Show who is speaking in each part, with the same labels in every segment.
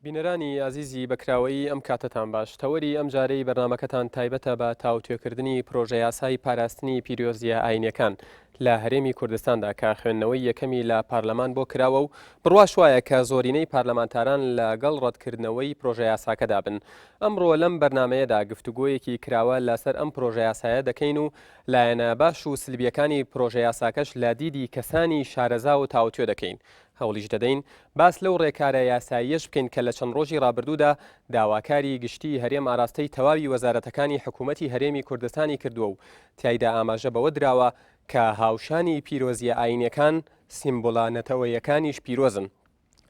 Speaker 1: بینەرانی ئازیزی بەکراوەی ئەم کاتتان باش تەوەری ئەم جارەی بەرنمەکەتان تایبەتە بە تاوتوێکردنی پرۆژە یاسای پاراستنی پیرۆزیە ئاینیەکان لە هەرێمی کوردستاندا کە خوێندنەوەی یەکەمی لە پارلەمان بۆ کراوە و بڕواش وایە کە زۆرینەی پارلەمانتاران لەگەڵ ڕەتکردنەوەی پرۆژە یاساکەدا بن. ئەمڕۆ لەم بەرنمەیەدا گفتوگۆیەکی کراوە لەسەر ئەم پرۆژە یاسایە دەکەین و لایەنە باش و سلبیەکانی پرۆژە یاساکەش لە دیدی کەسانی شارەزا و تاوتوێ دەکەین. هەوڵیش دەدەین باس لەو ڕێکارە یاساییەش بکەین کە لە چەند ڕۆژی ڕابردوودا داواکاری گشتی هەرێم ئاراستەی تەواوی وەزارەتەکانی حکوومەتی هەرێمی کوردستانی کردووە و تایدا ئاماژە بەوە دراوە کە هاوشانی پیرۆزیە ئاینیەکان سیمبۆڵە نەتەوەیەکانیش پیرۆزن.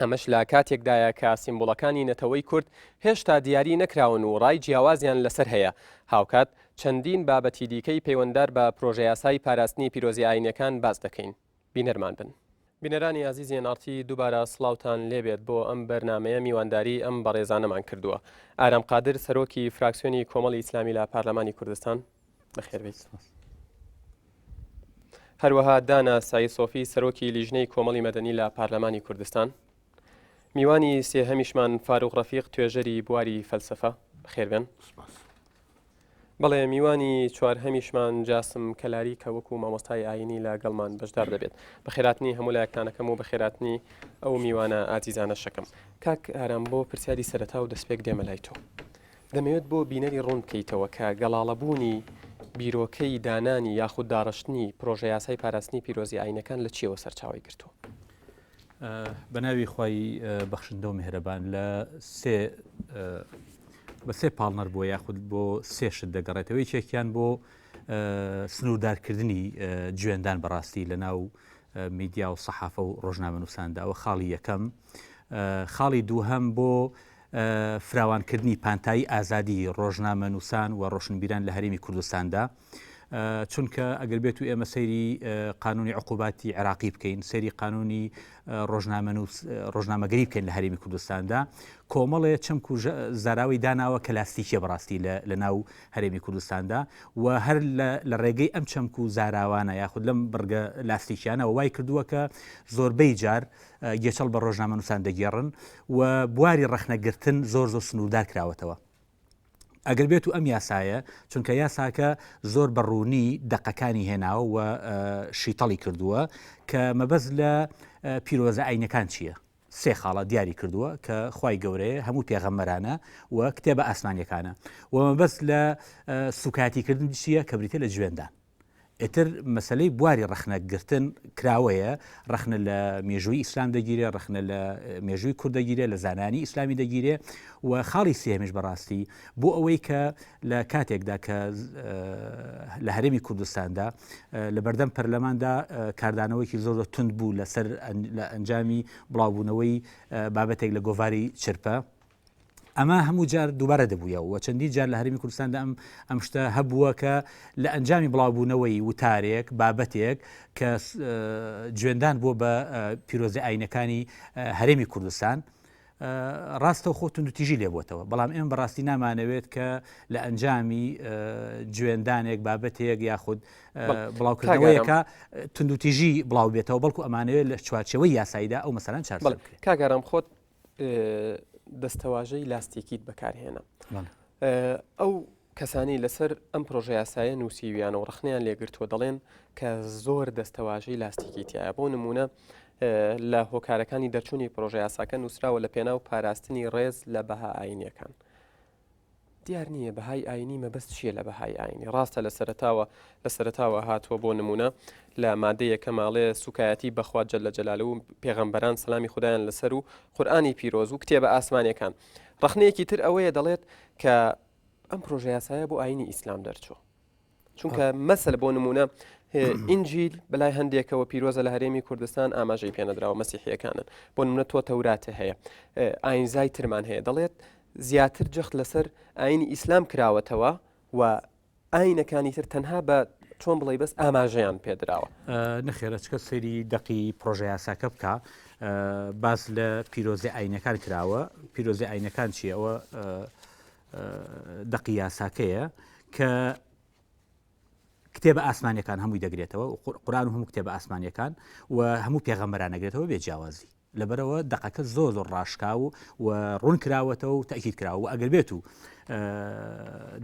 Speaker 1: ئەمەش لە کاتێکدایە کە سیمبۆڵەکانی نەتەوەی کورد هێشتا دیاری نەکراون و ڕای جیاوازیان لەسەر هەیە. هاوکات چەندین بابەتی دیکەی پەیوەنددار بە پرۆژە یاسای پاراستنی پیرۆزی ئاینیەکان باس دەکەین. بینەرمان بن. بینەرانی عزیزی نارتی دووبارە سڵاوتان لێبێت بۆ ئەم بەرنمەیە میوانداری ئەم بەڕێزانەمان کردووە. ئارام قادر سەرۆکی فراکسیۆنی کۆمەڵی ئیسلامی لە پارلەمانی کوردستان بەخێربێت. هەروەها دانا سای سۆفی سەرۆکی لیژنەی کۆمەڵی مەدەنی لە پارلەمانی کوردستان. میوانی سێهەمیشمان فاروق ڕەفیق توێژەری بواری فەلسەفە بەخێربێن. بەڵێ میوانی چوارهەمیشمان جاسم کەلاری کە وەکو مامۆستای ئاینی لە گەڵمان بەشدار دەبێت. بەخێراتنی هەموو لایەکتانەکەم و بەخێراتنی ئەو میوانە ئازیزانە شەکەم. کاک ئارام بۆ پرسیاری سەرەتا و دەستپێک دێمە لای تۆ. دەمەوێت بۆ بینەری ڕوون بکەیتەوە کە گەڵاڵەبوونی بیرۆکەی دانانی یاخود داڕشتنی پرۆژە یاسای پاراستنی پیرۆزی ئاینەکان لە چیەوە سەرچاوی گرتووە؟
Speaker 2: بەناوی خوای بەخشندە و میهرەبان لە بە سێ پاڵنەر بۆ یاخود بۆ سێشت دەگەڕێتەوەی چێکیان بۆ سنووردارکردنی گوێندان بەڕاستی لە ناو میدیا و سەحافە و ڕۆژنامە نووساندا ئەوە خاڵی یەکەم. خاڵی دووهەم بۆ فراوانکردنی پانتایی ئازادی ڕۆژنامە نووسان و ڕۆشنبیران لە هەرێمی کوردستاندا، چونکە ئەگەر بێت و ئێمە سەیری قانونی عقوباتی عێراقی بکەین، سەیری قانونی ڕۆژنامەگەری بکەین لە هەرێمی کوردستاندا، کۆمەڵێ چەمک و زاراوی داناوە کە لاستیکیە بەڕاستی لە ناو هەرێمی کوردستاندا و هەر لە ڕێگەی ئەم چەمک و زاراوانە یاخود لەم بڕگە لاستیکیانە وای کردووە کە زۆربەی جار گێچەڵ بە ڕۆژنامە نووسان دەگێڕن و بواری ڕەخنەگرتن زۆر سنووردار کراوەتەوە. ئەگەر بێت و ئەم یاسایە، چونکە یاساکە زۆر بەڕوونی دەقەکانی هێناوە و شیتەڵی کردووە کە مەبەست لە پیرۆزە ئاینەکان چییە؟ سێ خاڵە دیاری کردووە کە خوای گەورەیە، هەموو پێغەمبەرانە و کتێبە ئاسمانیەکانە و مەبەست لە سوکاتیکردن چییە کە بریتە لە گوێندان. ئێتر مەسلەی بواری ڕەخنەگرتن کراوەیە، ڕەخنە لە مێژووی ئیسلام دەگیرێ، ڕەخنە لە مێژووی کوورد دەگیرێ، لە زانانی ئیسلامی دەگیرێ و خاڵی سێهەمیش بەڕاستی بۆ ئەوەی کە لە کاتێکدا کە لە هەرێمی کوردستاندا لە بەردەم پەرلەماندا کاردانەوەیکی زۆر تند بوو لەسەر لە ئەنجامی بڵاوبوونەوەی بابەتێک لە گۆڤاری چرپە. ئەمە هەموو جار دووبارە دەبوویەوە و چەندی جار لە هەرێمی کوردستاندا ئەم شتە هەبووە کە لە ئەنجامی بڵاوبوونەوەی وتارێک بابەتێک کە گوێندان بۆ بە پیرۆزی ئاینەکانی هەرێمی کوردستان ڕاستەوە خۆ توندوتیژی لێبووتەوە. بەڵام ئێمە بەڕاستی نامانەوێت کە لە ئەنجامی گوێندانێک بابەتێک یاخود بڵاوکردنەوەیەکە توندوتیژی بڵاو بێتەوە، بەڵکو ئەمانەوێت لە چوارچێوەی یاساییدا ئەو مەسەلەن چارەسەر بکرێت.
Speaker 1: کاگەڕام خۆت دەستەواژەی لاستیکیت بەکارهێنا. ئەو کەسانی لەسەر ئەم پرۆژە یاسایە نووسیویان و ڕخنیان لێگرتووە دەڵێن کە زۆر دەستەواژەی لاستیکیتیایە. بۆ نمونە لە هۆکارەکانی دەرچوونی پرۆژە یاساکە نووسراوە لە پێناو پاراستنی ڕێز لە بەها ئاینیەکان. دیار نییە بەهای ئاینی مەبەست چییە لە بەهای ئاینی. ڕاستە لە سەرەتاوە هاتووە بۆ نمونە لە مادەیەکە ماڵێ سوکایەتی بەخوا جەل جەلالە و پێغەمبەران سەلامی خوددایان لەسەر و قورئانی پیرۆز و کتێبە ئاسمانیەکان. ڕخنەیەکی تر ئەوەیە دەڵێت کە ئەم پرۆژە یاسایە بۆ ئاینی ئیسلام دەرچووە، چونکە مەسەل بۆ نمونە ئینجیل بەلای هەندێکەوە پیرۆزە لە هەرێمی کوردستان ئاماژەی پێنەدراوە مەسیحیەکانن. بۆ نمونە تۆ تەوراتە هەیە، ئاینزای ترمان هەیە، دەڵێت زیاتر جەخت لەسەر ئاینی ئیسلام کراوەتەوە و ئاینەکانی تر تەنها بە چۆن بڵێ بەس ئاماژەیان پێدراوە.
Speaker 2: نەخێرە چکە سەیری دەقی پرۆژە یاساکە بکە باز لە پیرۆزی ئاینەکان کراوە. پیرۆزی ئاینەکان چیەوە؟ دەقی یاساکەیە کە کتێبە ئاسمانیەکان هەمووی دەگرێتەوە، قورئان و هەموو کتێبە ئاسمانیەکان و هەموو پێغەمبەران دەگرێتەوە بێ جیاوازی. لەبەرەوە دقەکە زۆر ڕاشکاو و ڕوون کراوەتەوە و تاکید کراوە و ئەگەر بێت و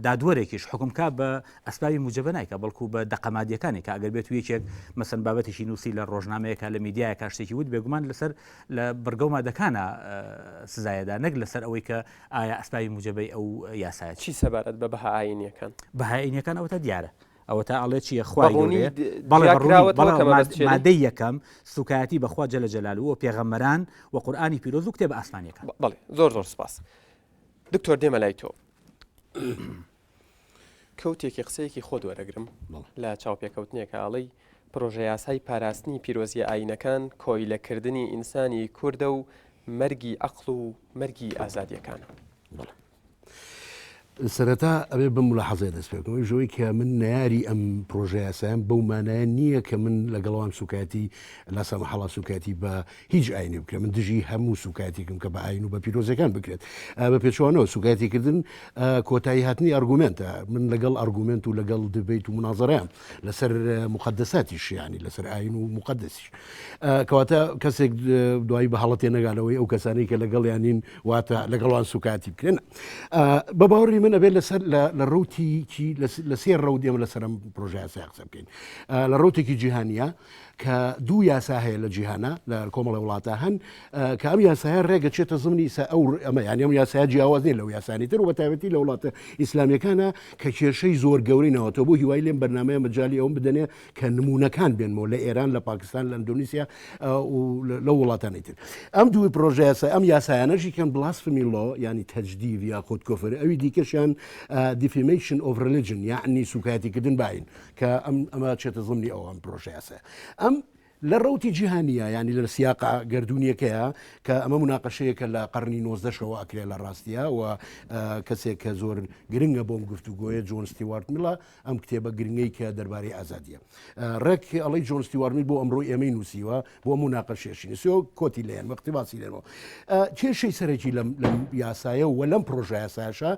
Speaker 2: دادوەرێکیش حکومکە بە ئەسبابی موجبە نایکە بەڵکو بە دەقەمادیەکانی کە ئەگەر بێت و یەکێک مەسەن بابەتێکی نووسی لە ڕۆژنامەیەکە لە میدیایە کاشتێکی وت بێگومان لەسەر لە بەرگە و مادەکانە سزایەدا نەک لەسەر ئەوەی کە ئایا ئەسبابی موجبەی ئەو یاسایەت
Speaker 1: چی سەبارەت بە بەهائینیەکان
Speaker 2: بەهائینیەکان ئەوە تا دیارە ئەوە تا ئەڵێ چیە خوای مادەی یەکەم سوکایەتی بەخوا جەلە جەلالووە و پێغەمبەران و قورئانی پیرۆز و کتێبە ئاسمانیەکان.
Speaker 1: بەڵێ زۆر سپاس. دکتۆر دێمە لای تۆ کەوتێکی قسەیەکی خۆ وەرەگرم لە چاوپێکەوتنێکە ئاڵەی پرۆژە یاسای پاراستنی پیرۆزیە ئاینەکان کۆیلەکردنی ئینسانی کوردە و مەرگی عەقڵ و مەرگی ئازادیەکانە.
Speaker 3: سەرەتا ئەبێ بم ملاحەزەیە دەست پێکەوەی ژەوەی کە من نەیاری ئەم پرۆژە یاسایان بەو مانایە نییە کە من لەگەڵەوان سوکاتی لەسە مەحەڵا سوکاتی بە هیچ ئاینی بکرێت. من دژی هەموو سوکاتێکم کە بە ئاین و بە پیرۆزەکان بکرێت بە پێچوانەوە سوکاتیکردن کۆتایی هاتنی ئەرگومنتە. من لەگەڵ ئەرگومنت و لەگەڵ دبیت و مناظەرەیەم لەسەر مقدساتیش ینی لەسەر ئاین و مقدسیش کەواتە کەسێک دوایی بە هەڵەتێ نەگالەوەی ئەو کەسانی کە لەگەڵ یانین واتە لەگەڵوان سوکاتی بکرێن. بە باوەڕی من ئەبێت لەسەر لە ڕوتیکی لە سێ ڕەوت ئێمە لەسەرم پرۆژە یاسای قسە بکەین. لە ڕوتێکی جیهانیە کە دوو یاسا هەیە لە جیهانە لە کۆمەڵی وڵاتە هەن کە ئەم یاسایە ڕێگە چێتە زمانی ئەمە یانی ئەم یاسایە جیاواز نیە لەو یاسانی تر و بەتایبەتی لە وڵاتە ئیسلامیەکانە کە کێشەی زۆر گەورەی نەوەتەوە بۆ هیوای لێم بەرنامەیە مەجای ئەوم بدەنێ کە نمونونەکان بێنمەوە لە ئێران لە پاکستان لە ئەندۆنیسیا لە وڵاتانی تر. ئەم دوی پرۆژە یاسای ئەم یاسایانەشی کەن بلاسفمی لۆ ینی تەجدید یا خودکۆفر ئەوی دیکەشیان defamation of religion یعنی سوکایەتیکردن باین کە ئەمە چێتە زمانی ئەو ئەم پرۆژە یاسایە. لە ڕەوتی جیهانیە ینی لە سیاقا گردردونیەکەیە کە ئەمە مناقەشەیەکە لە قەرنی 19ەوە ئەکرێت لە ڕاستیە و کەسێک کە زۆر گرنگە بۆم گفتوگۆیە جۆن ستیوارت میڵە ئەم کتێبە گرنگەی کە دەربارەی ئازادیە ڕێک ئەڵەی جۆن ستیوارت میل بۆ ئەمڕۆی ئێمەی نووسیوە بۆ مناقەشێشی نووسیەوە کۆتی لێن مەقتیباسی لێنەوە. کێشەی سەرەکی لەم یاسایە و لەم پرۆژە یاسایشە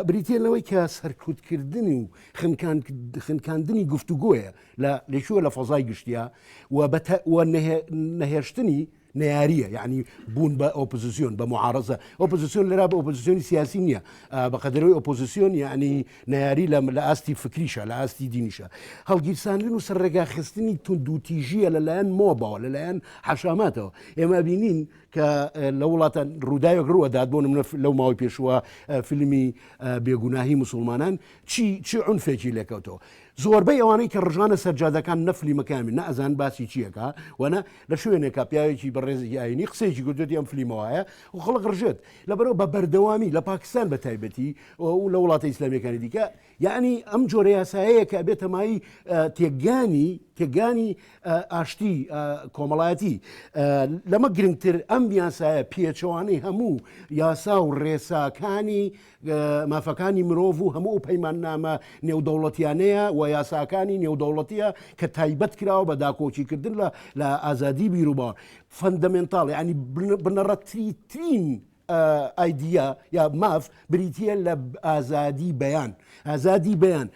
Speaker 3: بریتێنەوەی کە سەرکوتکردنی و خنکاندنی گفتوگۆیە لە لێشووە لە فەزای گشتیا و نەهێشتنی نەیاریە یعنی بوون بە ئۆپۆزیسیۆن بە معارەزە ئۆپۆزیسیۆن لەرا بە ئۆپۆزیسیۆنی سیاسی نییە بە قەدەرەوەی ئۆپۆزیسیۆن یعنی نەیاری لە ئاستی فکریشە لە ئاستی دینیشە هەڵگیرساندن و سەرڕێگاخستنی توندوتیژیە لەلایەن مۆبەوە لەلایەن حەشاماتەوە. ئێمە بینین کە لە وڵاتان ڕووداوێک ڕوەدات بۆ نمونە لەو ماوەی پێشوە فیلمی بێگوناهی مسلمانان چی عنفێکی لێکەوتەوە. زۆربەی ئەوانەی کە ڕژانە سەرجادەکان نەفلی مەکامی نەئەزان باسی چیەکە وەنە لە شوێنێکە پیاوێکی بەڕێزی ئاینی قسەیەکی گوتێتی ئەم فلیمەوەیە و خەڵک ڕژێت لەبەرەوە بە بەردەوامی لە پاکستان بە تایبەتی و لە وڵاتە ئیسلامیەکانی دیکە یعنی ئەم جۆرە یاسایەیە کە بێتەمایی تێگانی ئاشتی کۆمەڵایەتی لەمە گرنگتر ئەم یاسایە پێچەوانەی هەموو یاسا و ڕێساکانی مافەکانی مرۆڤ و هەموو پەیماننامە نێودەوڵەتیانەیە و یاساکانی نێودەوڵەتیە کە تایبەت کراوە بە داکۆچیکردن لە ئازادی بیرروباوە فەندەمنتاڵ ینی بنەڕەتترین ئایدیا یا ماف بریتە لە ئازادی بەیان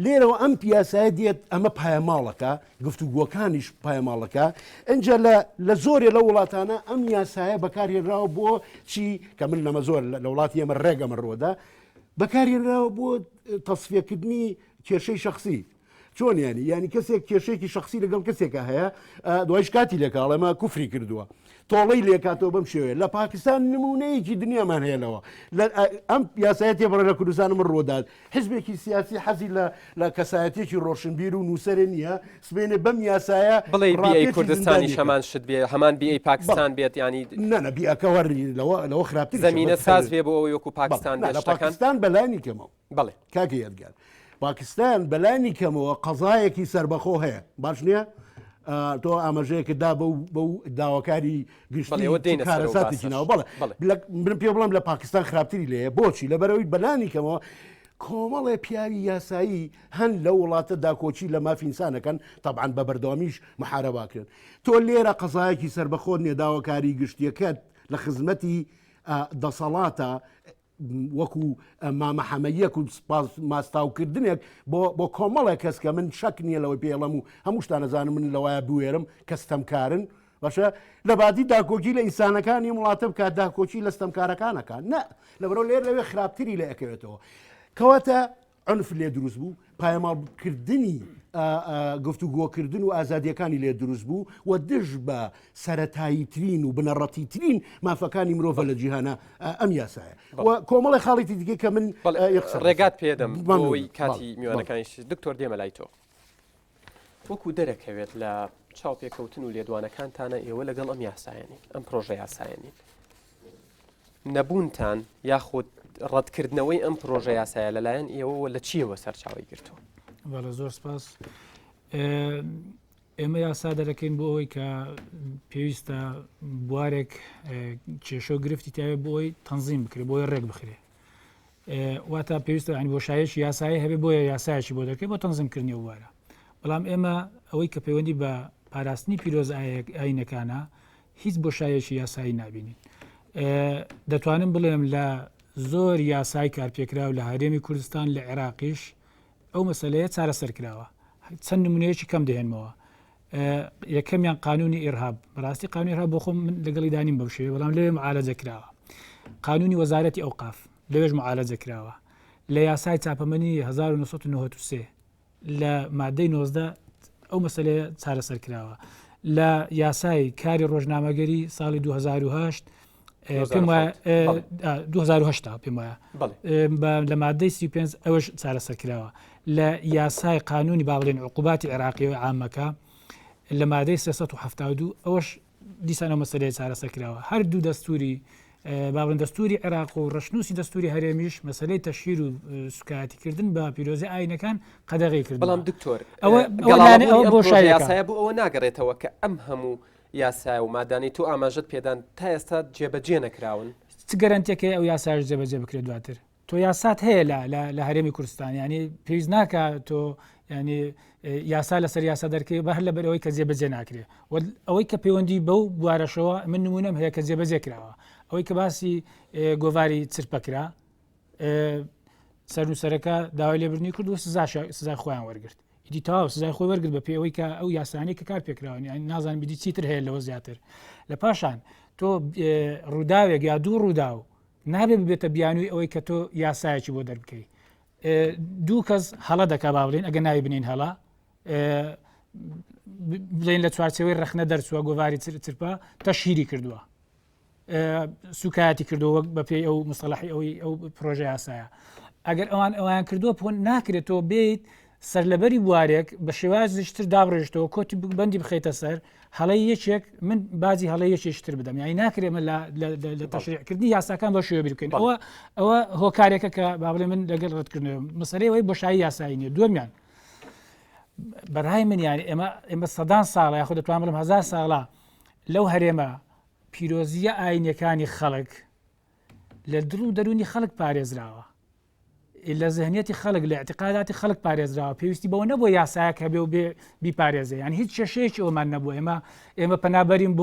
Speaker 3: لێرەوە ئەم پیاسایە دێت ئەمە پایەماڵەکە گفتوگۆکانیش پایەماڵەکە ئەجا لە زۆرێ لە وڵاتانە ئەم یاسایە بەکارهێنراوە بۆ چی کە من لەمە زۆر لە وڵاتی ئەمە ڕێگەمە ڕۆدا بەکارهێنراوە بۆ تەصفیەکردنی کێشەی شخصی چۆن ینی کەسێک کێشەیەکی شخصی لەگەڵ کەسێکە هەیە دوایش کاتی لێکاڵ ئەمە کوفری کردووە تۆڵەی لێکاتەوە بەم شێوەیە لە پاکستان نمونەیەکی دنیامان هەیەەوە ئەم یاسایەت تێبڕە لە کوردستان من ڕۆدات حزبێکی سیاسی حەزی لە کەسایەتێکی ڕۆشنبیر و نووسەرێ نییە سبێنێ بەم یاسایە
Speaker 1: بڵێ بیئی کوردستانی هەمان شت بێ هەمان بیئی پاکستان بێت ینی
Speaker 3: نەنە بیئەکەوەری لەوە خراپتر
Speaker 1: زمینە ساز بێ بۆ ئەوی وەکو پاکستان
Speaker 3: لە پاکستان بەلانی کەمەوە
Speaker 1: بڵێ
Speaker 3: کاکە یادگار پاکستان بەلانی کەمەوە قەزایەکی سربەخۆ هەیە باش نییە تۆ ئاماژەیەکە دا بەو داواکاری گشتی کارەساتێکی ناوە بەڵێ من پێ بڵم لە پاکستان خراپتری لێە بۆچی لەبەرەوەی بەلانی کەمەوە کۆمەڵێ پیاوی یاسایی هەن لە وڵاتە داکۆچی لە مافینسانەکەن تەبعاً بە بەردەوامیش محارەباکرێن تۆ لێرە قەزایەکی سربەخۆ نێداواکاری گشتیەکەت لە خزمەتی دەسەڵاتە وەکو مامەحەمەیەک و ماستاوکردنێک بۆ کۆمەڵێک کەس کە من شەک نییە لەوەی پێڵەم و هەموو شتانەزانم من لەوایە بوێرم کەستەمکارن باشە لە بادی داکۆکی لە ئینسانەکانی وڵاتە بکات داکۆکی لە ستەمکارەکانەکان نە لەبەرەوە لەوێ خراپتری لە ئەکەوێتەوە کەواتە عنف لێ دروست بوو پایەماڵکردنی گفتوگۆکردن و ئازادیەکانی لێ دروست بوو و دژ بە سەرەتاییترین و بنەڕەتیترین مافەکانی مرۆڤە لە جیهانە ئەم یاسایە و کۆمەڵی خاڵێتی دیکە کە من
Speaker 1: ڕێگات پێدەم بۆی کاتی میوانەکانیش دکتۆر دێمە لای تۆ وەکو دەرەکەوێت لە چاوپێکەوتن و لێدوانەکانتانە ئێوە لەگەڵ ئەم یاسایەنی ئەم پرۆژە یاسایەنی نەبوونتان یاخود ڕەتکردنەوەی ئەم پرۆژە یاسایە لەلایەن ئێوە لە چیەوە سەرچاوی گرتووە؟
Speaker 4: بەڵێ زۆر سپاس. ئێمە یاسا دەرەکەین بۆ ئەوەی کە پێویستە بوارێک کێشە و گرفتی تاوێت بۆ ئەوی تەنزیم بکرێت بۆی ڕێک بخرێ واتە پێویستە ینی بۆ شایەکی یاسایی هەبێ بۆیە یاسایەکی بۆ دەکەێت بۆ تەنزیمکردنی وارە بەڵام ئێمە ئەوەی کە پەیوەندی بە پاراستنی پیرۆز ئاینەکانە هیچ بۆ شایەکی یاسایی نابینین. دەتوانم بڵێم لە زۆر یاسای کارپێکرا و لە هەرێمی کوردستان لە عێراقیش ئەو مەسەلەیە چارەسەرکراوە چەند نمونەیەکی کەم دەهێنمەوە. یەکەمیان قانونی ئێرهاب بەڕاستی قانونی ئێرهاب بۆ خۆم من لەگەڵی دانیم بەو شێوەیە بەڵام لەوێ معالەجە کراوە. قانونی وەزارەتی ئەوقاف لەوێژ معالەجە کراوە. لە یاسای چاپەمەنی 1993 لە مادەی 19 ئەو مەسەلەیە چارەسەر کراوە. لە یاسای کاری ڕۆژنامەگەری ساڵی 2008 پێم وایە 2010 پێم وایە لە مادەی 35 ئەوەش چارەسەرکراوە. لە یاسای قانونی با بڵێن عقوباتی عێراقیەوە عامەکە لە مادەی 372 ئەوەش دیسانە مەسەلەیە چارەسەرکراوە. هەردوو دەستوری با بڵێن دەستوری عێراق و ڕەشنووسی دەستوری هەرێمیش مەسەلەی تەشیر و سوکایەتیکردن بە پیرۆزی ئاینەکان قەدەغی کرد.
Speaker 1: بەڵام دکتۆر
Speaker 4: بۆ
Speaker 1: یاسایە بۆ ئەوە ناگەڕێتەوە کە ئەم هەموو یاسای و مادانی تو ئاماژت پێدان تا ئێستا جێبەجێ نەکراون
Speaker 4: چ گەرانتێکی ئەو یاساش جێبەجێ بکرێت دواتر تۆ یاسات هەیە لە هەرێمی کوردستان ینی پێویست ناکە تۆ ینی یاسا لەسەر یاسا دەرکەی بە هەر لە بەرەوەی کە جێبەجێ ناکرێت ئەوەی کە پەیوەندی بەو بوارەشەوە من نمونەم هەیە کە جێبەجێ کراوە ئەوەی کە باسی گۆڤاری چرپەکرا سەرنووسەرەکە داوای لێبرنی کرد و سزای خۆیان وەرگرت ئیدی تاوا سزای خۆی وەرگرت بە پێوەی کە ئەو یاسانی کە کار پێکراون نازان بیدی چیتر هەیە لەوە زیاتر لە پاشان تۆ ڕووداوێک یا دوو ڕووداو نابێ ببێتە بیانووی ئەوەی کە تۆ یاسایەکی بۆ دەربکەی دوو کەس هەڵە دەکا با بڵێن ئەگە ناوی بنین هەڵا بڵێن لە چوارچەوەی ڕەخنە دەرچووە گۆڤاری چرپە تەشیری کردووە سوکایەتی کردەوە بە پێی ئەو مستەڵەحی ئەو پرۆژە یاسایە ئەگەر ئەوان کردووە پۆن ناکرێتەوە بێت سەر لەبەری بوارێک بە شێوازیشتر دابڕێژتەوە کۆتی بەندی بخێتە سەر هەڵی یەکێک من بازی هەڵی یەکێشتر بدەم یانی ناکرێمە لە تەشریعکردنی یاساکان بە شێوە بکەین ئەوە هۆکارێکە کە با بڵێ من لەگەڵ ڕەتکردنەوە مەسەلەی بۆشایی یاسایی نیە دووەمیان بەڕای من یانی ئێمە سەدان ساڵە یاخۆ دەتوانم بڵم 1000 ساڵە لەو هەرێمە پیرۆزیە ئاینیەکانی خەڵک لە دڵ و دەرونی خەڵک پارێزراوە لە ذهنیەتی خەڵک لە اعتقاداتی خەڵک پارێزراوە پێویستی بەوە نەبووە یاسایەک هەبێ و بیپارێزێ یان هیچ کێشەیەکی ئەومان نەبووە ئێمە پەنابەرین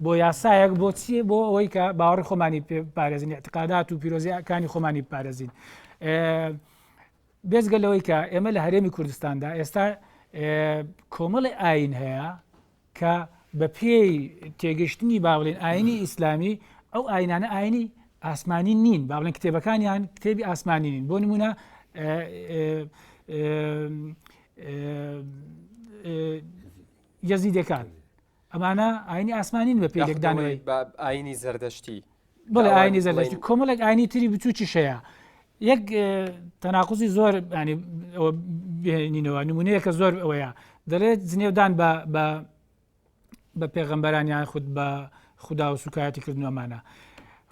Speaker 4: بۆ یاسایەک بۆ چیە بۆ ئەوەی کە باوەڕی خۆمانی پارێزین اعتقادات و پیرۆزیەکانی خۆمانی پارێزین بێزگەلەوەی کە ئێمە لە هەرێمی کوردستاندا ئێستا کۆمەڵی ئاین هەیە کە بە پێی تێگەشتنی با بڵێن ئاینی ئیسلامی ئەو ئاینانە ئاینی ئاسمانی نین با بڵێن کتێبەکانیان کتێبی ئاسمانی نین بۆ نمونە یەزیدەکان ئەمانە ئاینی ئاسمانین بە پێی لێکدانەوەی
Speaker 1: ئاینی زەردەشتی
Speaker 4: بڵێ ئاینی زەردەشتی کۆمەڵێک ئاینی تری بچووکی شەیە یەک تەناقوزی زۆر بهێنینەوە نمونەیەکە زۆر ئەوەیە دەڵێت جنێودان بە پێغەمبەرانیان خود بە خودا و سوکایەتی کردنەوەمانە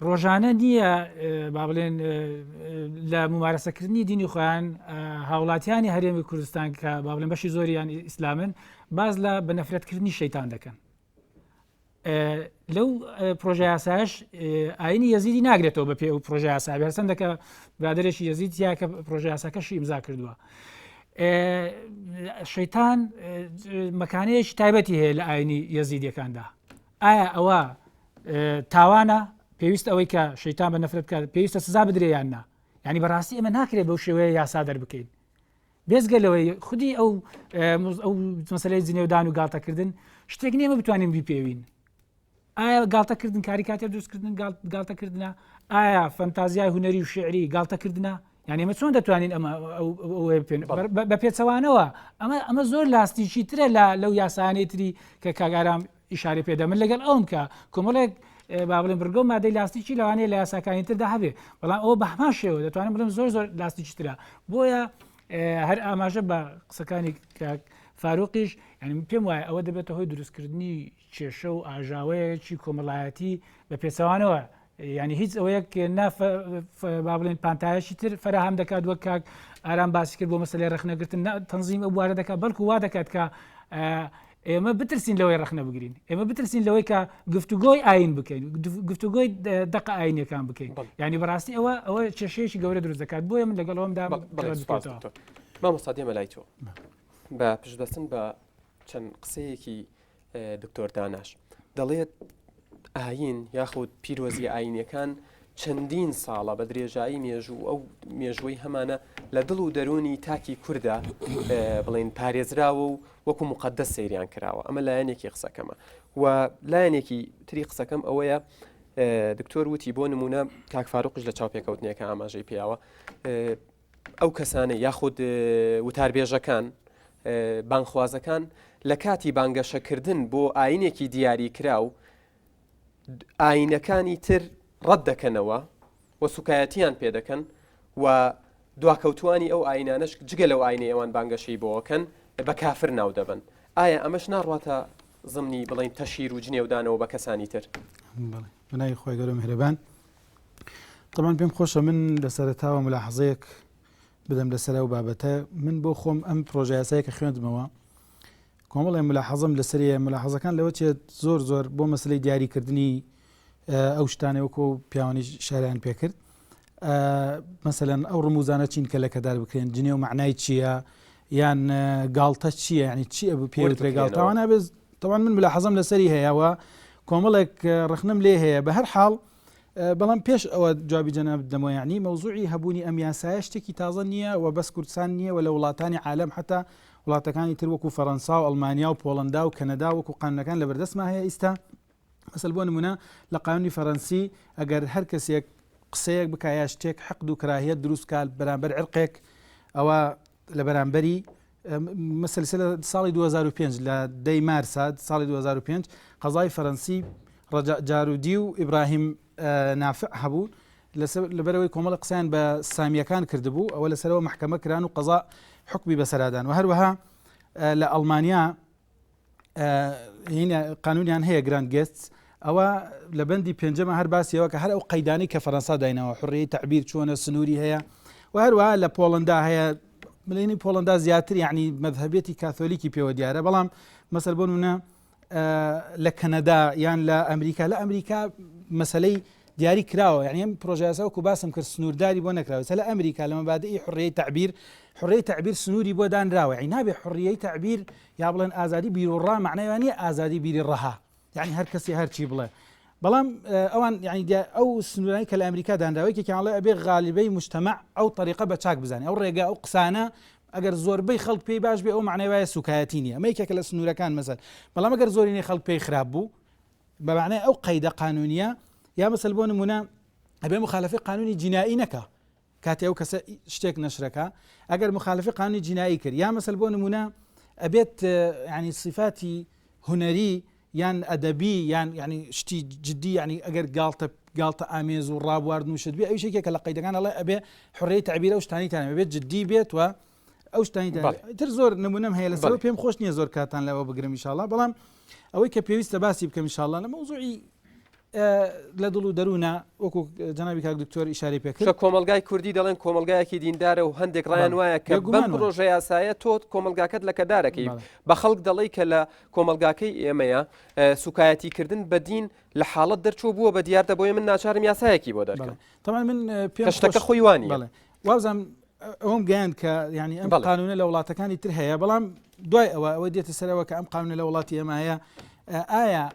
Speaker 4: ڕۆژانە نییە با بڵێن لە ممارەسەکردنی دینی خۆیان هاوڵاتیانی هەرێمی کوردستان کە با بڵێن بەشی زۆریان ئیسلامن باز لە بەنەفرەتکردنی شەیتان دەکەن لەو پرۆژە یاساش ئاینی یەزیدی ناگرێتەوە بە پێ و پرۆژە یاسا هەرچەندەکە برادێکی یەزید یا کە پرۆژە یاساکەشی ئیمزا کردووە شەیتان مەکانەیەکی تایبەتی هەیە لە ئاینی یەزیدیەکاندا ئایا ئەوە تاوانە پێویست ئەوەی کە شەیتان بە نەفرەت بکات پێویستە سزا بدرێیان نا ینی بەڕاستی ئێمە ناکرێت بەو شێوەیە یاسا دەربکەین بێزگەلەوەی خودی ئەو مەسەلەی جنێودان و گاڵتەکردن شتێک نیە ئێمە بتوانین بیپێوین ئایا گاڵتەکردن کاریکاتێر دروستکردن گاڵتەکردنە ئایا فەنتازیای هونەری و شعری گاڵتەکردنە یعنی ئمە چۆن دەتوانین ئەمە بە پێچەوانەوە ئەمە زۆر لاستیکی ترە لەو یاسانەی تری کە کاگارام ئیشارە پێدا من لەگەڵ ئەوم کە کۆمەڵێک با بڵێن بڕگە و مادەی لاستیکی لەوانەیە لە یاساکانی تردا هەبێ بەڵام ئەوە بە هەمان شێوە دەتوانم بڵم زۆر لاستیکی ترە بۆیە هەر ئاماژە بە قسەکانی فاروقیش ینی پێم وایە ئەوە دەبێتە هۆی دروستکردنی کێشە و ئاژاوەیەکی کۆمەڵایەتی بە پێچەوانەوە ینی هیچ ئەوەیەک با بڵێن پانتایشی تر فەرهەم دەکات وەک کاک ئارام باسی کرد بۆ مەسەلەی ڕخنەگرتن تەنزیم ئەو بوارە دەکات بەڵکو وا دەکات کە ئێمە بترسین لەوەی ڕخنە بگرین ئێمە بترسین لەوەی کە گفتوگۆی ئاین بکەین گفتوگۆی دەق ئاینەکان بکەین ینی بەڕاستی ئەوە کێشەیەکی گەورە دروست دەکات بۆیە من لەگەڵەوەمدا
Speaker 1: مامۆستا دێمە لای تۆ بە پشتبەستن بە چەند قسەیەکی دکتۆر داناش دەڵێت ئاین یاخود پیرۆزی ئاینەکان چەندین ساڵە بە درێژایی مێژوو ئەو مێژوەی هەمانە لە دڵ و دەرونی تاکی کووردا بڵێن پارێزراوە و وەکو مقدەس سەیریان کراوە ئەمە لایەنێکی قسەکەمە و لایەنێکی تری قسەکەم ئەوەیە دکتۆر وتی بۆ نمونە کاک فاروقش لە چاوپێکەوتنیەکە ئاماژەی پێیاوە ئەو کەسانە یاخود وتاربێژەکان بانخوازەکان لە کاتی بانگەشەکردن بۆ ئاینێکی دیاری کراو ئاینەکانی تر ڕەت دەکەنەوە و سوکایەتیان پێ دەکەن و دواکەوتوانی ئەو ئاینانش جگە لەو ئاینەی ئەوان بانگەشەی بۆەکەن بە کافر ناو دەبن ئایا ئەمەش ناڕواتە زمنی بڵین تەشیر و جنێودانەوە بە کەسانی تر
Speaker 5: بەنای خۆی گەورە میهرەبان طبعاً پێم خۆشە من لە سەرەتاوە ملاحەزەیەک بدەم لەسەر ئەو بابەتە من بۆ خۆم ئەم پرۆژە یاسایە کە خوێندمەوە کۆمەڵی ملاحەزەم لەسەریە ملاحەزەکان لەوە چێت زۆر بۆ مەسلەی دیاریکردنی ئەو شتانەوەکۆ پیاوانی شاریان پێکرد مەسەلەن ئەو ڕموزانە چین کە لەکەدار بکرێن جنێ و معنای چییە یان گاڵتە چییە ینی چی پێوترێ گاڵتەوانە بێز طبعاً من ملاحەزەم لەسەری هەیەەوە کۆمەڵێک ڕخنم لێ هەیە بە هەر حاڵ بەڵام پێش ئەوە جوابی جەناب دەمەوە یعنی مەوزوعی هەبوونی ئەم یاسایە شتێکی تازە نییە و بەس کوردستان نییە و لە وڵاتانی عالەم حتا وڵاتەکانی تر وەکو فەڕەنسا و ئەڵمانیا و پۆڵەندا و کەنەدا وەکو قانونەکان لە بەردەستما هەیە ئیستا مەسەل بۆ نمونە لە قانونی فەڕەنسی ئەگەر هەر کەسێک قسەیەک بکایە شتێک حەقد و کراهەت دروست کات بەرامبەر عرقێک ئەوە لە بەرامبەری مەسەلسە لە ساڵی 2005 لە دەی مارسا ساڵی 2005 قەزای فەڕەنسی جارودی و ئیبراهیم نافع هەبوو لەبەرەوەی کۆمەڵە قسەیان بە سامیەکان کردبوو ئەوە لەسەرەوە محکەمە کران و قەزا حکمی بەسەرادان و هەروەها لە ئەڵمانیا قانونیان هەیە گراند گێست ئەوە لە بەندی پێنجەمە هەر باسیەوە کە هەر ئەو قەیدانی کە فەڕەنسا داینەوە حڕیەتی تعبیر چۆنە سنووری هەیە و هەروەها لە پۆڵندا هەیە ملێنی پۆڵندا زیاتر یعنی مەذهبێتی کاتۆلیکی پێوە دیارە بەڵام مەسەل بۆ نمونە لە کەنەدا یان لە ئەمریکا مەسەلەی دیاری کراوە یعنی ئەم پرۆژە یاسا وەکو باسم کرد سنوورداری بۆ نەکراوە لە ئەمریکا لە مەبادئی حڕیەتی تعبیر سنووری بۆ دانراوە یعنی نابێ حڕیەتی تعبیر یا بڵێن ئازادی بیرڕا معنای نیە ئازادی بیری ڕەها یعنی هەر کەسی هەرچی بڵێ بەڵام ئەوان یعنی ئەو سنوورانی کە لە ئەمریکا دانراوەی کێکیانڵێ ئەبێ غالیبەی مجتەمع ئەو طریقە بە چاک بزانێ ئەو ڕێگە ئەو قسانە ئەگەر زۆربەی خەڵک پێی باش بێ ئەو معنای وایە سوکایەتی نییە ئەمەیەکێکە لە سنوورەکان مەسەل بەڵام ئەگەر زۆرینەی خەڵک پێی خراپ بوو بە معنای ئەو قەیدە قانونیە یا مەسەل بۆ نمونە ئەبێ مخالفی قانونی جینایی نەکە کاتی ئەو کەسە شتێک نەشرەکە ئەگەر مخالفی قانونی جینایی کرد یا مەسەل بۆ نمونە ئەبێت ینی صفاتی هونەری یان ئەدەبی یان ینی شتی جدی ینی ئەگەر گاڵتە ئامێز و ڕابواردن و شت بێ ئەو شتێکە لە قەیدەکان ئەڵێ ئەبێ حڕیەتی تعبیر ئەو شتانیتان بێت جدی بێت و ئەو شتانی تر زۆر نمونەم هەیە لەسەر پێم خۆش نییە زۆر کاتان لەوە بگرم ئینشاءالله بەڵام ئەوەی کە پێویستە باسی بکەم ئینشاءالله لە مەوزوعی لە دڵ و دەروونە وەکو جەنابی کاک دکتۆر ئیشارەی پێکرد
Speaker 1: کۆمەلگای کوردی دەڵێن کۆمەلگایەکی دیندارە و هەندێک ڕایان وایە کە بەم پرۆژە یاسایە تۆ کۆمەلگاکەت لەکەدارەکەی بە خەڵک دەڵێ کە لە کۆمەلگاکەی ئێمەیە سوکایەتیکردن بە دین لە حاڵەت دەرچوو بووە بە دیار دەبۆیە من ناچارم یاسایەکی بۆ دەرکەم
Speaker 5: تەمان من پێم
Speaker 1: شتەکە خۆی وانی
Speaker 5: وازم ئەوم گەیان کە ینی ئەم قانونە لە وڵاتەکانی تر هەیە بەڵام دوای ئەوە دێتە سەرەوە کە ئەم قانونە لە وڵاتی ئێمە هەیە ئایا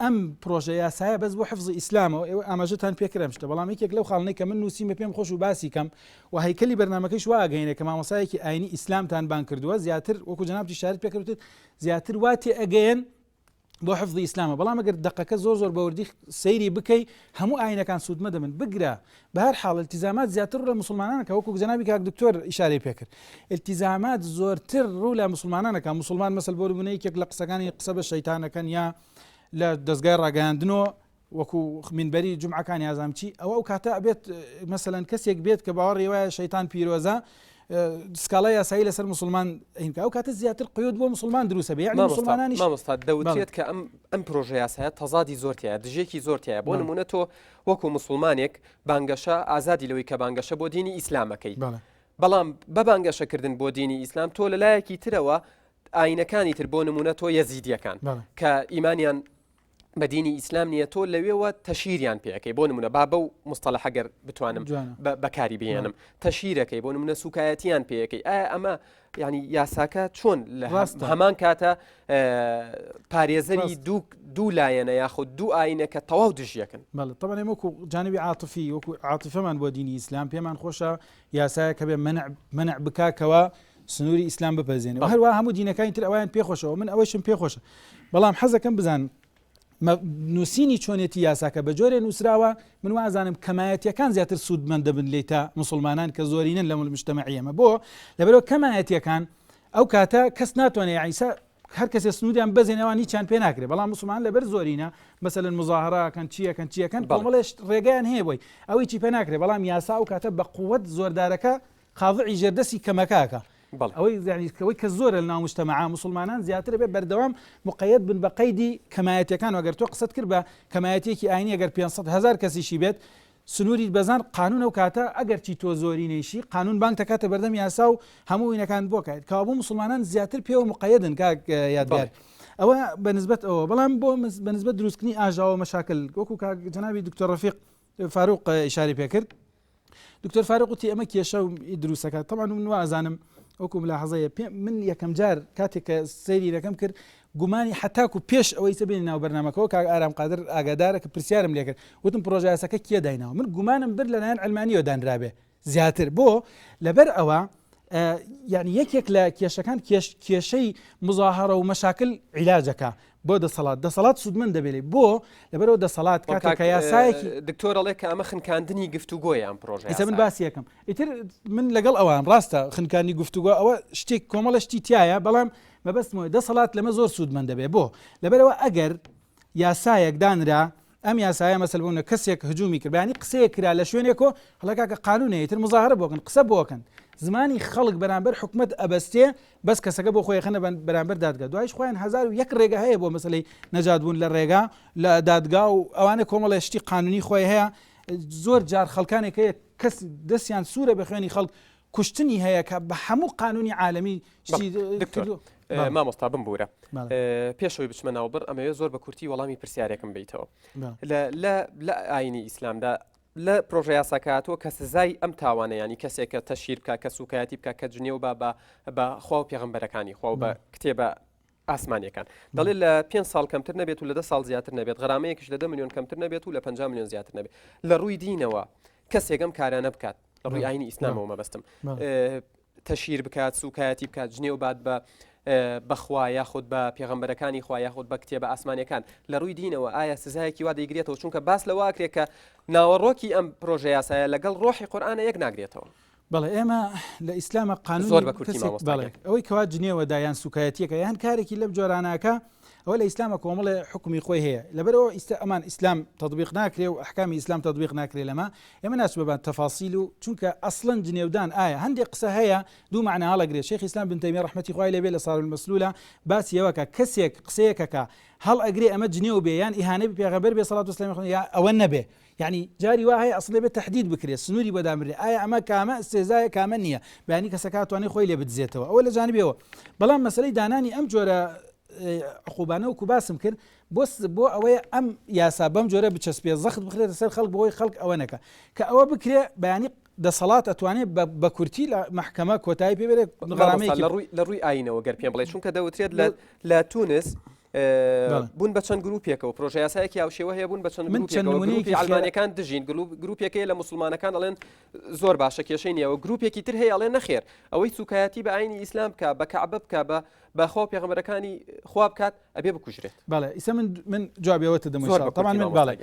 Speaker 5: ئەم پرۆژە یاسایە بەس بۆ حفظی ئیسلامەوە ئێوە ئاماژەتان پێکرم شتە بەڵام یەکێک لەو خاڵنەی کە من نووسیمە پێم خۆش و باسی کەم و هەیکەلی بەرنامەکەیش واگەینە کە مامۆسایەکی ئاینی ئیسلامتان بان کردووە زیاتر وەکو جەناب ئیشارەت پێکردوت زیاتر واتی ئەگەیەن بۆ حفظی ئیسلامە بەڵام ئەگەر دقەکە زۆر بەوردی سەیری بکەی هەموو ئاینەکان سوودمە دەبن بگرە بە هەر حاڵ التیزامات زیاتر ڕوو لە مسلمانانەکە وەکو جەنابی کاک دکتۆر ئیشارەی پێکرد التیزامات زۆرتر ڕوو لە مسلمانانەکە مسلمان مەسەل بۆ بوونەی یەکێک لە قسەکانی قسە بە شەیتانەکەن یا لە دەستگای ڕاگەیاندنەوە وەکو منبەری جومعەکانی ئازامچی ئەوە کاتە ئەبێت مەسەلەن کەسێک بێت کە باوەڕی وایە شەیتان پیرۆزە سکاڵای یاسایی لەسەر مسلمان هینکە ئەو کاتە زیاتر قیود بۆ مسلمان دروستە بێ یعنی مسلمانانیش
Speaker 1: مامۆستا دەوترێت کە ئەم پرۆژە یاسایە تەزادی زۆرتیایە دژێکی زۆرتیایە بۆ نمونە تۆ وەکو مسلمانێک بانگەشە ئازادی لەوەی کە بانگەشە بۆ دینی ئیسلامەکەی بەڵام بە بانگەشەکردن بۆ دینی ئیسلام تۆ لەلایەکی ترەوە ئاینەکانی تر بۆ نمونە تۆ یەزیدیەکان کە ئیمانیان بە دینی ئیسلام نییە تۆ لەوێەوە تەشیریان پێەکەی بۆ نمونە با بەو مستەلەح ئەگەر بتوانم بەکاری بێنم تەشیرەکەی بۆ نمونە سوکایەتیان پێەکەی ئایا ئەمە ینی یاساکە چۆن لە هەمان کاتە پارێزەری دوو لایەنە یاخود دوو ئاینەکە تەواو دژیەکەن
Speaker 5: طبعا وەکو جانبی عاتفی وەکو عاتفەمان بۆ دینی ئیسلام پێمان خۆشە یاسایە کە بێ منع بکاکەوە سنووری ئیسلام بپەزێنێ هەروە هەموو دینەکانی تر ئەویان پێخۆشەوە من ئەوەشم پێخۆشە بەڵام حەزەکەم بزانم نووسینی چۆنێتی یاساکە بە جۆرێ نووسراوە من وازانم کەمایەتیەکان زیاتر سوودمەند دەبن لێ تا مسلمانان کە زۆرینن لە مجتەمەعیەمە بۆ لەبەرەوە کەمایەتیەکان ئەو کاتە کەس ناتوانێت عیسا هەر کەسێ سنوودیان بەزێنەوە نیچیان پێ ناکرێت بەڵام مسلمان لەبەر زۆرینە مەسەلەن مزاهراکەن چیەکەن کۆمەڵێش ڕێگەیان هەیە بۆی ئەوەی چی پێ ناکرێت بەڵام یاسا ئەو کاتە بە قووەت زۆردارەکە خاضعی ژێردەسی کەمەکەکە ئەوەی زانیکەوەی کە زۆرە لە ناو مجتەمەعا مسلمانان زیاتر بێ بەردەوام مقەیەد بن بە قەیدی کەمایەتیەکان وەگەر تۆ قسەت کرد بە کەمایەتێکی ئاینی ئەگەر 500,000 کەسیشی بێت سنووری بەزان قانون ئەو کاتە ئەگەر چی تۆ زۆرینەیشی قانون بانک دەکاتە بەردەم یاسا و هەموو وینەکان بۆ کات کابوو مسلمانان زیاتر پێوە مقەیەدن کاک یادگار ئەوە بەنسبەت ئەوە بەڵام بۆ بەنسبەت دروستکردنی ئاژاوە مەشاکل وەکو کاک جەنابی دکتۆر ڕەفیق فاروق ئیشارەی پێکرد دکتۆر فاروق وتی ئەمە کێشە و دروستەکە طبعا من وازانم وەکو ملاحەزەیە من یەکەم جار کاتێک کە سەیری دەکەم کرد گومانی حتاکو پێش ئەوەی سەبێنی ناو بەرنامەکەەوە کاک ئارام قادر ئاگادارە کە پرسیارم لێ کرد وتم پرۆژە یاساکە کێ دایناوە من گومانم بر لەلایەن ئەلمانیەوە دانرابێ زیاتر بۆ لەبەر ئەوە یعنی یەکێک لە کێشەکان کێشەی مزاهرە و مەشاکل عیلاجەکە بۆ دەسەڵات سوودمەند دەبێت بۆ لەبەرەوە دەسەڵات کاتێک کە یاسایەکی
Speaker 1: دکتۆرەڵێک کە ئەمە خنکاندنی گفتوگۆیان پرۆژە
Speaker 5: ئێستا من باسی یەکەم ئیتر من لەگەڵ ئەوان ڕاستە خنکاندنی گفتوگۆ ئەوە شتێک کۆمەڵەشتی تایە بەڵام مەبەستمەوەی دەسەڵات لەمە زۆر سوودمەند دەبێت بۆ لەبەرەوە ئەگەر یاسایەک دانرا ئەم یاسایە مەسەل بوونە کەسێک هجومی کرد بەیانی قسەیە کرا لە شوێنێکۆ هەڵکاکە قانونەیە تر مزاهرە بۆکەن قسە بۆکەن زمانی خەڵک بەرامبەر حکومت ئەبەستێ بەس کەسەکە بۆ خۆی خەنە بەرامبەر دادگا دوایش خۆیان 1001 ڕێگە هەیە بۆ مەسەلەی نەجاتبوون لە ڕێگا لە دادگا و ئەوانە کۆمەڵە شتی قانونی خۆی هەیە زۆر جار خەڵکانێک هەیە کەس دەستیان سوورە بە خوێنی خەڵک کوشتنی هەیە کە بە هەموو قانونی عالەمی
Speaker 1: مامۆستا بمبورە پێشەوەی بچمە ناوبڕ ئەمەوێ زۆر بە کورتی وەڵامی پرسیارێکم بیتەوە لە ئاینی ئیسلامدا لە پرۆژە یاساکاتەوە کە سزای ئەم تاوانەیانی کەسێکە تەشیر بکە کە سوکایەتی بکە کە جنێ و بە خوا و پێغەمبەرەکانی خوا و بە کتێبە ئاسمانیەکان دەڵێت لە 5 ساڵ کەمتر نەبێت و لە 10 ساڵ زیاتر نەبێت غەرامەیەکیش لە 10 ملیۆن کەمتر نەبێت و لە 50 ملیۆن زیاتر نەبێت لە ڕووی دینەوە کەسێکم کارانە بکات لە ڕووی ئاینی ئیسلامەوە مەبەستم تەشیر بکات سوکایەتی بکات جنێ و بات بەخوا یاخود بە پێغەمبەرەکانی خوا یاخود بە کتێبە ئاسمانیەکان لە ڕووی دینەوە ئایا سزایەکی وا دەیگرێتەوە چونکە باس لەواکرێت کە ناوەڕۆکی ئەم پرۆژە یاسایە لەگەڵ ڕۆحی قورئانە یەک ناگرێتەوە
Speaker 5: بەڵێ ئێمە لە ئیسلامە قانون
Speaker 1: زۆر بە کورتی
Speaker 5: ئەوەی کەوا جنێوە دایان سوکایەتیەکە یان کارێکی لەم جۆراناکە ئەوە لە ئیسلامە کۆمەڵێ حکمی خۆی هەیە لەبەرەوە ئەمان ئیسلام تطبیق ناکرێ و ئەحکامی ئیسلام تطبیق ناکرێ لەمە ئێمە ناچ بەبان تەفاسیل و چونکە ئەسڵەن جنێودان ئایا هەندێک قسە هەیە دوو معنە هەڵەگرێت شێخ ئیسلام بن تەیمیە ڕەحمەتی خوای لێبێ لە ساڵ المەسلولە باسی ئەوەکە کەسێک قسەیەکەکە هەڵ ئەگرێ ئەمە جنێو بێ یان ئیهانەی بە پێغەمبەر بێ سەڵات و سلام یا ئەوە نەبێ يعني جاری واه اصلا به تحديد بكري سنوري بدامري اي اما كاما استهزاء كامنيه بيعني كسكات واني خوي لي بتزيتوا اول جانبي هو بلا مساله داناني ام جوره عقوبانه وكباسم كر بس بو اوي ام يا سابم جوره بتشسبي زخت بخير سر خلق بوي خلق اونك كاو بكري بيعني ده صلاه اتواني بكورتي محكمه كوتاي بيبر غرامي
Speaker 1: لروي اينه وقر بيان بلاي شنو كدا وتريد لا تونس بوون بە چەند گروپێکەوە پرۆژه یاسایەکی هاوشێوە هەیە بوون بە چەند
Speaker 5: من چەند نمونەیەکی
Speaker 1: گروپی ئەڵمانیەکان دژین گروپێکی لە مسلمانەکان ئەڵێن زۆر باشە کێشەی نیەوە گروپێکی تر هەیە ئەڵێن نەخێر ئەوەی سوکایەتی بە ئاینی ئیسلام بکە بە کەعبە بکە بەخوا پێغەمبەرەکانی خوا بکات ئەبێ بکوژرێت.
Speaker 5: بەڵێ ئیسا من جوابیەوەتە دەمەوە طبعا من باڵێ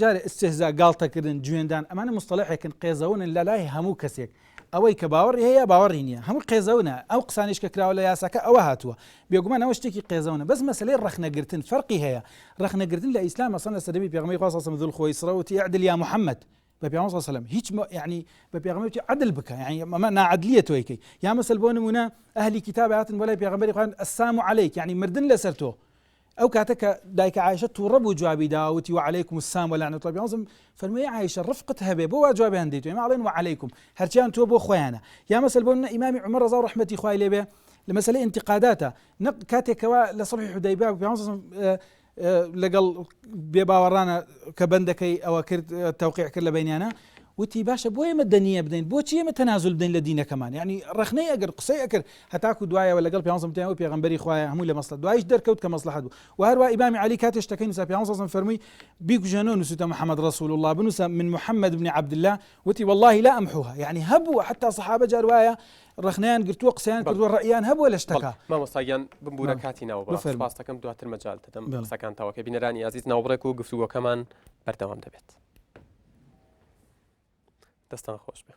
Speaker 5: جارێ ئستهزا گاڵتەکردن جوێندان ئەمانە مستەڵحێکن قێزەونن لە لای هەموو کەسێک ئەوەی کە باوەڕی هەیە باوەڕی نییە هەموو قێزەونە ئەو قسانیش کە کراوە لە یاساکە ئەوە هاتووە بێگومان ئەوە شتێکی قێزەونە بەس مەسلەی ڕەخنەگرتن فەرقی هەیە ڕەخنەگرتن لە ئیسلام مەسەڵەن لە سەدەمی پێغەمبەری خوا صلی الله علیه و خۆی سڕەوتی عدل یا محەممەد بە پێغەمبەر صلی الله علیه و سلم هیچ یعنی بە پێغەمبەری عدل بکە یعنی ئەمە ناعدلیە تۆیکەی یا مەسەل بۆ نمونە ئەهلی کتاب هاتن بۆ لای پێغەمبەری خوا ئەسسام عەلەیک یعنی مردن لەسەر تۆ ئەو کاتە کە دایکە عایشە تووڕە بوو جوابی داوتی وعەلەیکم السام وەلعنەت الله پیامبەر فەرمووی عایشە ڕفقت هەبێ بۆ وا جوابیان دەیت ئێمە ئەڵێن وعەلەیکم هەرچیان تۆ بۆ خۆیانە یا مەسەل بۆ ئیمامی عومەر ڕەضا و ڕەحمەتی خوای لێبێ لە مەسەلەی ئینتیقاداتە کاتێکەوە لە سەڵحی حودەیبیا پیامبەر لەگەڵ بێباوەڕانە کە بەندەکەی ئەوە کرد تەوقیع کرد لە بینیانە وتی باشە بۆ ئێمە دەنیە بدەین بۆچی ئێمە تەنازل بدەین لە دینەکەمان یعنی ڕخنەی ئەگەر قسەی ئەکرد هەتاکو دوایەوە لەگەڵ پیامبەر پێغەمبەری خوایە هەموو لە مەسلحەت دوایش دەرکەوت کە مەسلحەت بوو و هەروە ئیمامی عەلی کاتێش تەکەی نووسا پیامبەر فەرمووی بیکوژێنەوە نووسیتە محەممەد ڕەسوول الله بنووسە من محەممەد بن عەبد الله وتی والله لا ئەمحوها یعنی هەبووە حتا سەحابە جار وایە ڕخنەیان گرتووە قسەیان کردووە ڕەئیان هەبووە لە شتەکە
Speaker 1: مامۆستاگیان بمبورە کاتی ناوە باس دەکەم دواتر مەجال دەدەم قسەکان تەواوکە بینەرانی عەزیز ناوبڕێک و گفتوگۆکەمان بەردەوام دەبێت. دەستان خۆش بێ.